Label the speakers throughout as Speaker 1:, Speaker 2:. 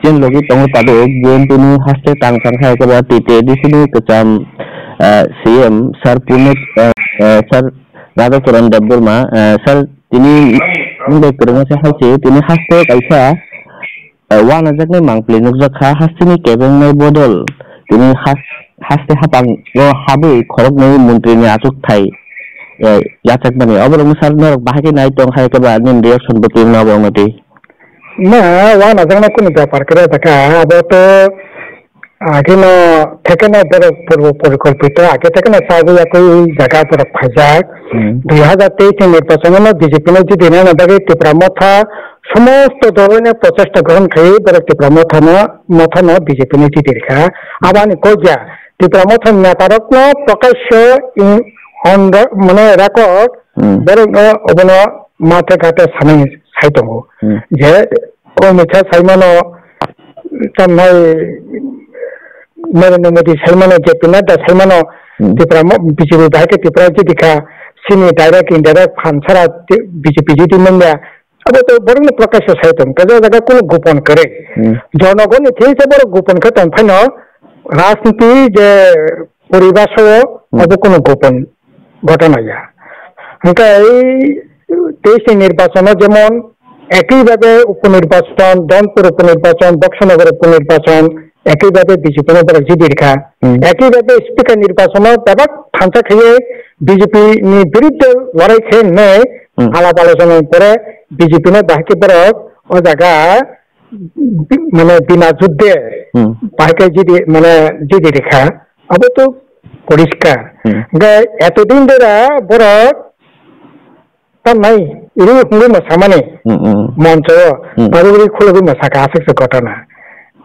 Speaker 1: Chen logi tongo tado BNP ni haste tang tang khai ke ba tite di sini kecam CM Sar Punet Sar Radha Charan Dabburma Sar tini mungkin kerana saya hasil tini haste kaisa wana jakne mangpli nukjakha haste ni kebeng nai bodol tini haste hapang go habe khorok nai mantri ni atuk thai yachak bani oborong sar norok bahagi nai tong khai ke ba nin reaction boti na bongati
Speaker 2: না ওয়ানা জানা কোন ব্যাপার করে দেখা আবে তো আগে না থেকে না পূর্ব পরিকল্পিত আগে থেকে না সাগু একই জায়গা পর ফাইজাক 2023 নির্বাচনে বিজেপি নে যদি না থাকে ত্রিপুরা মথা সমস্ত ধরনের প্রচেষ্টা গ্রহণ করে ত্রিপুরা মথা বিজেপি নে জিতে রেখা আবানি কইয়া ত্রিপুরা মথা নেতারক প্রকাশ্য মানে রেকর্ড বরং অবন মাঠে ঘাটে সামনে সাইতঙ্গ যে ও মিঠা সাইমানো তাই নরেন্দ্র মোদী সাইমানো যে পিনাদা সাইমানো ত্রিপুরা বিজেপি বাহিকে ত্রিপুরা যদি সিনি ডাইরেক্ট ইনডাইরেক্ট ফান্ড ছাড়া বিজেপি যদি মেনে अब तो बरং প্রকাশ্য সাইতং কাজে জায়গা কোন গোপন করে জনগণ ঠিক বড় গোপন করে তখন রাজনীতি যে পরিবেশ অব কোন গোপন ঘটনা যা এই 23 নির্বাচন যেমন একইভাবে উপনির্বাচন দনপুর উপনির্বাচন বক্সনগর উপনির্বাচন একইভাবে বিজেপি জিদি রেখা একইভাবে স্পিকার নির্বাচন ব্যাপক ফান্সা খেয়ে বিজেপি বিরুদ্ধে লড়াই খেয়ে নেই আলাপ আলোচনার পরে বিজেপি বাহিকে পরে ও জায়গা মানে বিনা যুদ্ধে বাহিকে জিদি রেখা আবার তো পরিষ্কার এতদিন ধরে বড় তার নাই ইরু হুঙ্গি মশা মানে মঞ্চ বাড়ি খুলবি মশাকে আসে ঘটনা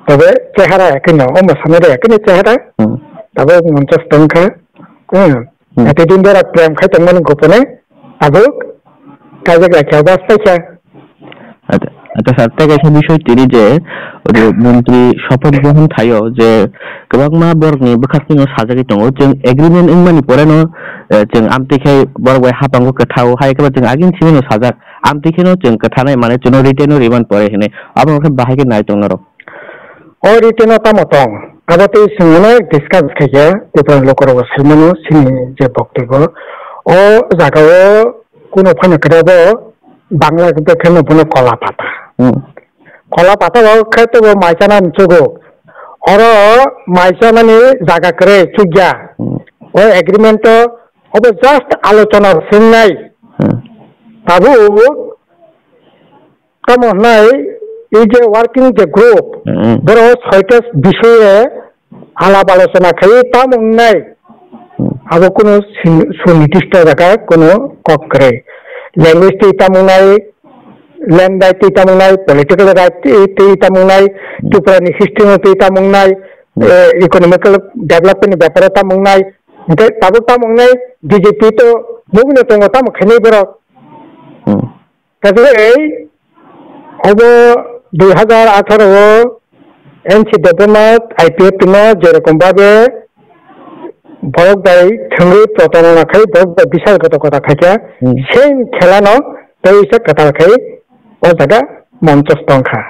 Speaker 2: তবে চেহারা একই না ও মশানের একই চেহারা তবে মঞ্চ স্তংখা এতদিন ধরে প্রেম খাই তেমন গোপনে আবুক কাজে রাখা বাস পাইছা
Speaker 1: আচ্ছা সাতটা গেছে বিষয় তিনি যে মন্ত্রী শপথ গ্রহণ থাইও যে गोबां बरनि बखाथिनो साजारि दङ जों एग्रीमेन्ट इंमानि परेनो जों आमतिखे बरगय हापांगो कथाव हायकबा जों आगिन सिमेनो साजाक आमतिखेनो जों कथानाय माने जों रिटेनो रिमान परे हेने आबोखौ बाहायगे नाय दङरो
Speaker 2: ओ रिटेनो तामतं आबते सिंगने डिसकास खाया तेपन लोकरो सिमनो सिनि जे बक्तब्য ओ जागाओ कोनो फाना कराबो बांला केनो बनो कला पाता खेतो माइसाना चुगो और माइसानानि जागा करे चुग्या ओ एग्रीमेंट अब जस्ट आलोचना सिंनाय ताबु तमनाय এই যে ওয়ার্কিং যে গ্রুপ ধরো ৬টা বিষয়ে আলাপ আলোচনা খাই তামনাই আবো কোনো সুনির্দিষ্ট জায়গা কোনো কক করে ল্যাঙ্গুয়েজ তামনাই ল্যান্ড রাইট তামনাই পলিটিক্যাল রাইট তামনাই টুকরানি হিস্ট্রি তামনাই ইকোনমিক্যাল ডেভেলপমেন্ট ব্যাপারে তামনাই তাবো তামনাই বিজেপি তো মুগনে তো তাম খানি বড় কাজে এই अब 2018 एनसी डेभेलपमेंट आईपीएफ जेरकम भावे भरक दाई थंगै प्रतारणा खाई भरक विशालगत कथा खाइया सेम खेलानो तैसे कथा खाई ओ जागा मञ्चस्थंखा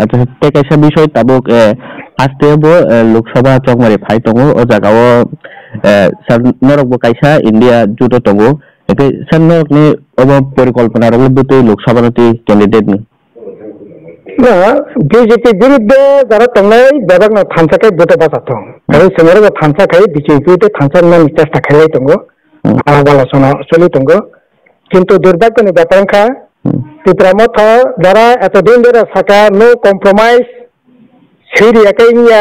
Speaker 1: अच्छा ते कैसा विषय ताबुक आस्तेबो लोकसभा चौकमारी फाइ दङो ओ जागाओ नरकबो कैसा इंडिया जुटो दङो एके सन्नरकनि अब परिकल्पना रगलबोते लोकसभानि कैंडिडेट नि
Speaker 2: ना बीजेपी विरुद्ध जरा तंगै बेबक थानसाकै बोटे बासाथं आरो सेमरबो थानसाकै बीजेपी ते थानसानो चेष्टा खालाय दङो आलासना चलि दङो किन्तु दुर्भाग्यनि ब्यापारखा त्रिपुरा मथ जरा एत दिन धरे साका नो कम्प्रोमाइज सिरि एकाइनिया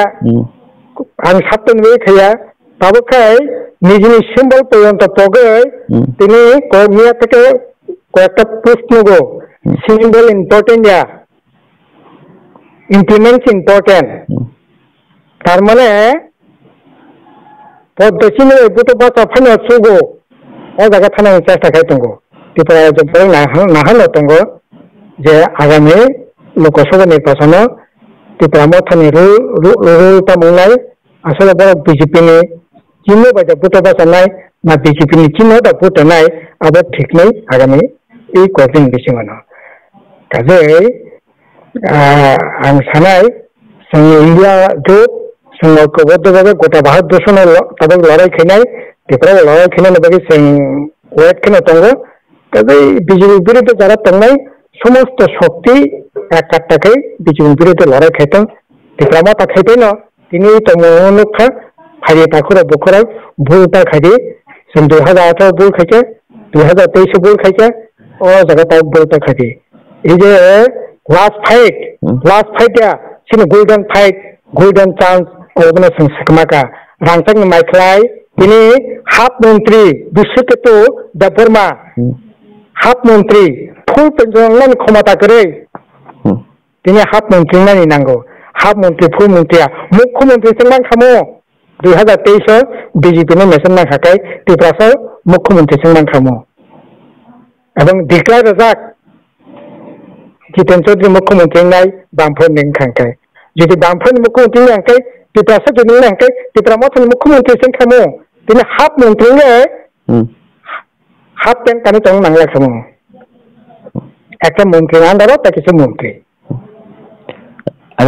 Speaker 2: आं सातन वे खया ताबोखाय निजिनि सिम्बल पर्यन्त पगै तिनि कमिया থেকে কয়েকটা প্রশ্ন গো সিম্বল ইম্পর্টেন্ট या ইমপ্লিমেন্টস ইম্পর্টেন্ট তার মানে পদ্ধতিনে বুটো বাতা ফানা সুগো ও জায়গা থানা চেষ্টা খাই দঙ্গো ত্রিপুরা যে বড় নাহানো দঙ্গো যে আগামী লোকসভা নির্বাচন ত্রিপুরা মথানি রুলটা মংলাই আসলে বড় বিজেপি নি চিহ্ন বাইতে বুটো বাসা নাই না বিজেপি নি চিহ্ন दा বুটো নাই আবার ঠিক নাই আগামী এই কয়েকদিন বেশি মানো কাজে आं सानाय जोंनि इन्डिया जुग जोङो गोबोरदोबाबो गथा भारत दर्शनाव ताबो लड़ाई खैनाय बेफोराव लड़ाई खैनाय बागै जों वेट खैना दङ तबे बिजेपि बिरुद्ध जारा तंनाय समस्त शक्ति एकात्ताकै बिजेपि बिरुद्ध लड़ाई खैतों बेफोरा ता खैबाय न दिनै तमनुखा फारि ताखुरा बखरा बुलता खायदि जों 2018 बुल खायके 2023 बुल खायके और जगह बुलता खायदि এই যে last fight ya sini golden chance organi sengsekmaka rangtang maiklai ini hap menteri Biswaketu Debborma hap menteri full penjelasan khomata kore ini hap menteri nani nango hap menteri full menteri mukhyamantri sengman khamo 2023 BJP ni mesan nang hakai tiprasa mukhyamantri sengman khamo abang declare rajak Jitan Chaudhary मुख्यमंत्री नाय बामफोर निंखांखाय जुदि बामफोर मुख्यमंत्री नांखाय तिप्रासा जुदि नांखाय तिप्रा मथन मुख्यमंत्री संखामो दिनै half मंत्री ने हाफ पेन कानि तंग नांला खामो একটা মন্ত্রী আন্ডারও তাকিছে মন্ত্রী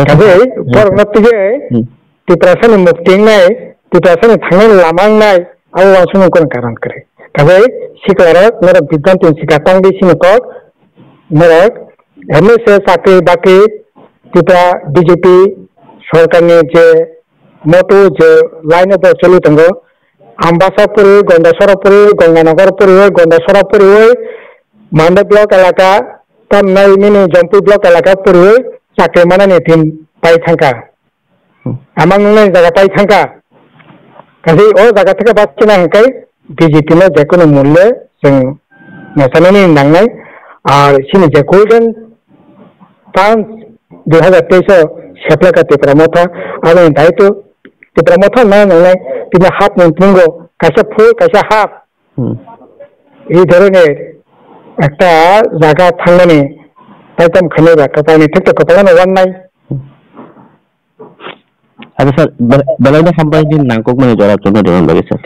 Speaker 2: তবে পরবর্তীতে তিপ্রাসানি মুক্তি নাই তিপ্রাসানি থাঙ্গাই লামাং নাই আও আসুন কোন কারণ করে তবে শিকারা মেরা বিদ্যান্ত শিকাতাং বেশি নক মেরা एमएसए साकरी बाकी तिप्रा बीजेपी सरकार ने जे मोटो जे लाइन पर चलु तंगो आम्बासापुरी गंडासरापुरी गंगानगरपुरी गंडासरापुरी मांडे ब्लॉक इलाका तम नई मिनी जम्पी ब्लॉक इलाका पुरी साकरी माना ने थीम पाई थांका आमांग ने जगह पाई थांका कभी ओ जगह থেকে বাঁচতে না হকাই बीजेपी ने যে কোনো মূল্যে जों নেশানানি নাंनाय আর সিনি যে golden Tans 2023 seplaka tipramotha aro daito tipramotha na nai tina hap mongtungo kaisa full kaisa hap ei dhoroner ekta jaga thangmani taitam khane ba kapani thik to kapani wan nai
Speaker 1: আচ্ছা sir বেলাইনা সাম্পাই দিন নাংকক মানে জরা জন্য দেন লাগে sir